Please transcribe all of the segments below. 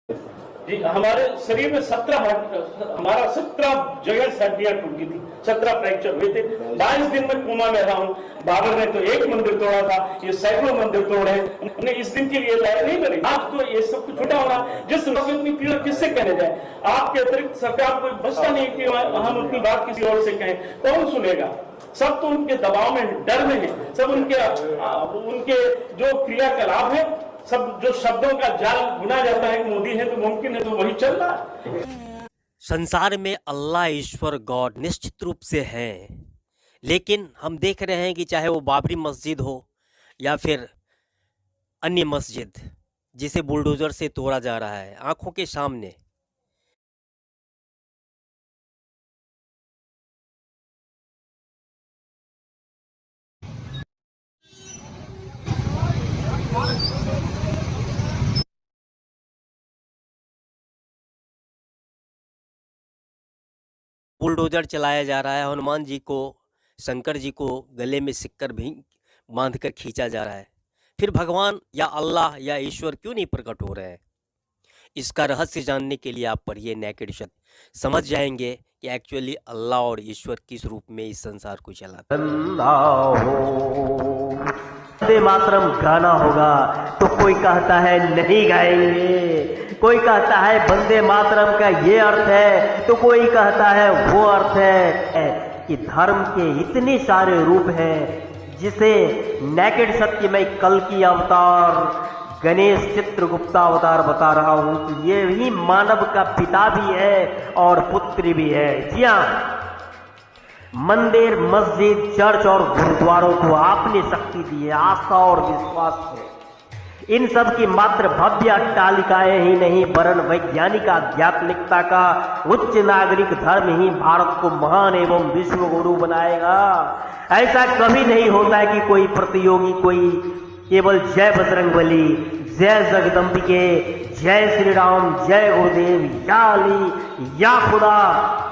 जी, हमारे शरीर में 17 जगह से हड्डियां टूटी थी, 17 फ्रैक्चर हुए थे। 22 दिन में कोमा में रहा हूँ। बाबर ने तो एक मंदिर तोड़ा था, ये सैकड़ों मंदिर तोड़े। हमने इस दिन के लिए तैयार नहीं करी। आज तो ये सब कुछ छूटा होना, जिस लोग इतनी पीड़ा किससे कहने जाए। आपके अतिरिक्त सरकार कोई बचता नहीं कि हम अपनी बात किसी और से कहें, कौन सुनेगा। सब तो उनके दबाव में, डर में है। सब उनके जो क्रियाकलाप है, सब जो शब्दों का जाल बुना जाता है कि मोदी है तो मुमकिन है, तो वही चल रहा है। संसार में अल्लाह ईश्वर गॉड निश्चित रूप से हैं, लेकिन हम देख रहे हैं कि चाहे वो बाबरी मस्जिद हो या फिर अन्य मस्जिद जिसे बुलडोजर से तोड़ा जा रहा है आंखों के सामने। बुलडोजर चलाया जा रहा है, हनुमान जी को, शंकर जी को गले में सिक्कर भी बांध कर खींचा जा रहा है। फिर भगवान या अल्लाह या ईश्वर क्यों नहीं प्रकट हो रहे हैं? इसका रहस्य जानने के लिए आप पढ़िए नेकेड सत्य, समझ जाएंगे कि एक्चुअली अल्लाह और ईश्वर किस रूप में इस संसार को चलाते हैं। वंदे मातरम गाना होगा तो कोई कहता है नहीं गाएंगे, कोई कहता है वंदे मातरम का ये अर्थ है तो कोई कहता है वो अर्थ है कि धर्म के इतने सारे रूप हैं जिसे नेकेड सत्य में कल की अवतार गणेश चित्रगुप्ता अवतार बता रहा हूं कि ये ही मानव का पिता भी है और पुत्र भी है। जी हाँ, मंदिर, मस्जिद, चर्च और गुरुद्वारों को आपने शक्ति दी है, आस्था और विश्वास को। इन सब की मात्र भव्य अट्टालिकाएं ही नहीं वरन वैज्ञानिक आध्यात्मिकता का उच्च नागरिक धर्म ही भारत को महान एवं विश्व गुरु बनाएगा। ऐसा कभी नहीं होता है कि कोई प्रतियोगी, कोई केवल जय बजरंगबली, जय जगदम्बिके, जय श्री राम, जय गुरुदेव, या अली, या खुदा,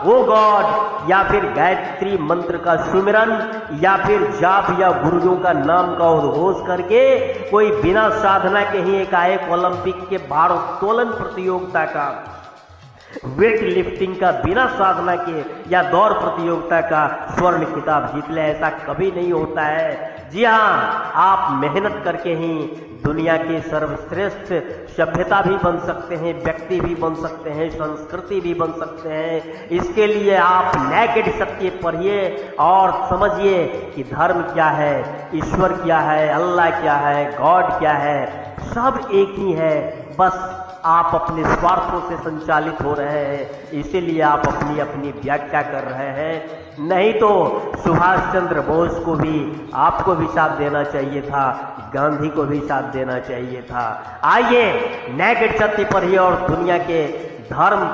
ओ गॉड, या फिर गायत्री मंत्र का सुमिरन या फिर जाप या गुरुओं का नाम का उद्घोष करके कोई बिना साधना के ही एकाएक ओलंपिक के भारोत्तोलन प्रतियोगिता का, वेट लिफ्टिंग का बिना साधना के या दौड़ प्रतियोगिता का स्वर्ण खिताब जीत ले। ऐसा कभी नहीं होता है। जी हाँ, आप मेहनत करके ही दुनिया के सर्वश्रेष्ठ सभ्यता भी बन सकते हैं, व्यक्ति भी बन सकते हैं, संस्कृति भी बन सकते हैं। इसके लिए आप नेकेड सत्य पढ़िए और समझिए कि धर्म क्या है, ईश्वर क्या है, अल्लाह क्या है, गॉड क्या है। सब एक ही है, बस आप अपने स्वार्थों से संचालित हो रहे हैं, इसीलिए आप अपनी अपनी व्याख्या कर रहे हैं। नहीं तो सुभाष चंद्र बोस को भी, आपको भी साथ देना चाहिए था, गांधी को भी साथ देना चाहिए था। आइए नेकेड सत्य पढ़िए और दुनिया के धर्म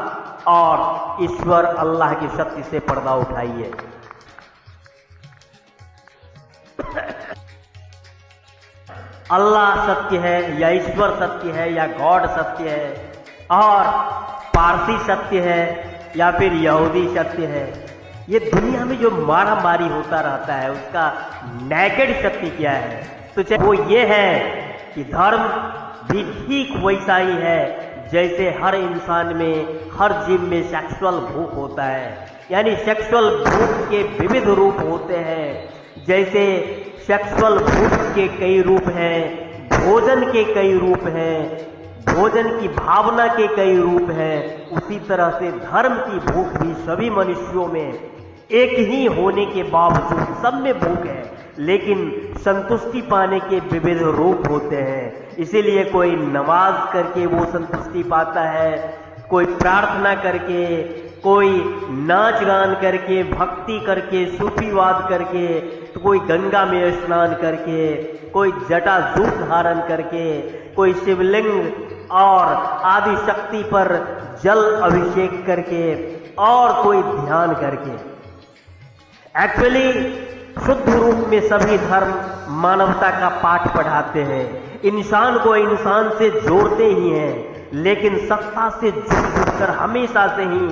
और ईश्वर अल्लाह की शक्ति से पर्दा उठाइए। अल्लाह सत्य है या ईश्वर सत्य है या गॉड सत्य है और पारसी सत्य है या फिर यहूदी सत्य है, ये दुनिया में जो मारा मारी होता रहता है उसका नेकेड सत्य क्या है? तो वो ये है कि धर्म भी ठीक वैसा ही है जैसे हर इंसान में, हर जीव में सेक्सुअल भूख होता है। यानी सेक्सुअल भूख के विविध रूप होते हैं। जैसे सेक्सुअल भूख के कई रूप हैं, भोजन के कई रूप हैं, भोजन की भावना के कई रूप हैं, उसी तरह से धर्म की भूख भी सभी मनुष्यों में एक ही होने के बावजूद सब में भूख है, लेकिन संतुष्टि पाने के विविध रूप होते हैं। इसीलिए कोई नमाज करके वो संतुष्टि पाता है, कोई प्रार्थना करके, कोई नाच गान करके, भक्ति करके, सूफीवाद करके, तो कोई गंगा में स्नान करके, कोई जटा जूट धारण करके, कोई शिवलिंग और आदि शक्ति पर जल अभिषेक करके और कोई ध्यान करके। एक्चुअली शुद्ध रूप में सभी धर्म मानवता का पाठ पढ़ाते हैं, इंसान को इंसान से जोड़ते ही हैं, लेकिन सत्ता से जुड़कर हमेशा से ही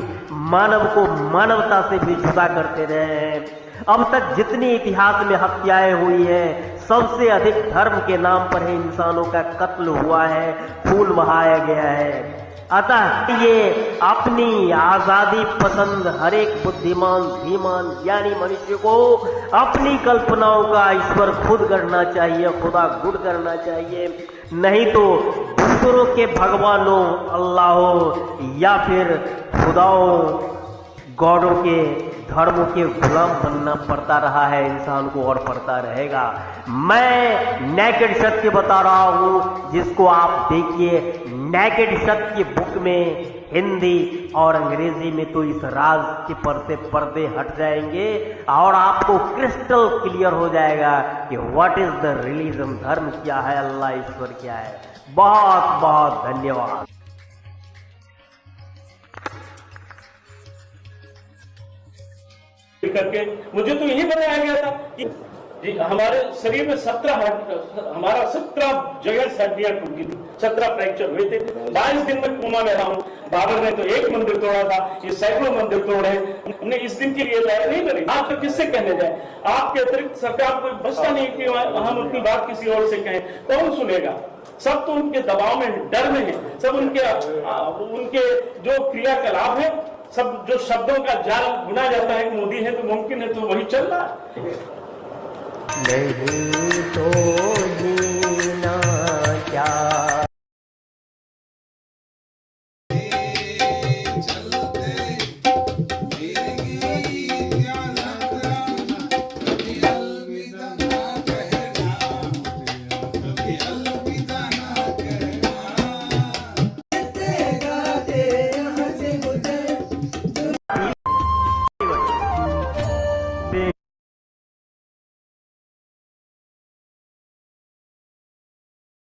मानव को मानवता से भी जुदा करते रहे हैं। अब तक जितनी इतिहास में हत्याएं हुई हैं, सबसे अधिक धर्म के नाम पर ही इंसानों का कत्ल हुआ है, खून बहाया गया है। अतः ये अपनी आजादी पसंद हर एक बुद्धिमान धीमान ज्ञानी मनुष्य को अपनी कल्पनाओं का ईश्वर खुद गढ़ना चाहिए, खुदा गुड करना चाहिए। नहीं तो दूसरों के भगवानों अल्लाहों या फिर खुदाओं गॉडों के धर्मों के गुलाम बनना पड़ता रहा है इंसान को और पड़ता रहेगा। मैं नेकेड सत्य बता रहा हूं, जिसको आप देखिए नेकेड सत्य बुक में हिंदी और अंग्रेजी में तो इस राज के पर्दे हट जाएंगे और आपको क्रिस्टल क्लियर हो जाएगा कि व्हाट इज द रिलीजन, धर्म क्या है, अल्लाह ईश्वर क्या है। बहुत बहुत धन्यवाद। करके मुझे तो यही बताया गया था कि जी हमारे शरीर में 17 जगह हड्डियां टूटी थी, 17 फ्रैक्चर हुए थे। 22 दिन में कोमा में रहा हूं। बाबर ने तो एक मंदिर तोड़ा था, ये सैकड़ों मंदिर तोड़े। हमने इस दिन के लिए तैयार नहीं करी। आप तो किससे कहने जाए? आपके अतिरिक्त सरकार कोई बचता नहीं कि हम अपनी बात किसी और से कहें। कौन सुनेगा? सब तो उनके दबाव में, डर में है। सब उनके जो क्रियाकलाप है, सब जो शब्दों का जाल बुना जाता है कि मोदी है तो मुमकिन है, तो वही चल रहा है। नहीं तो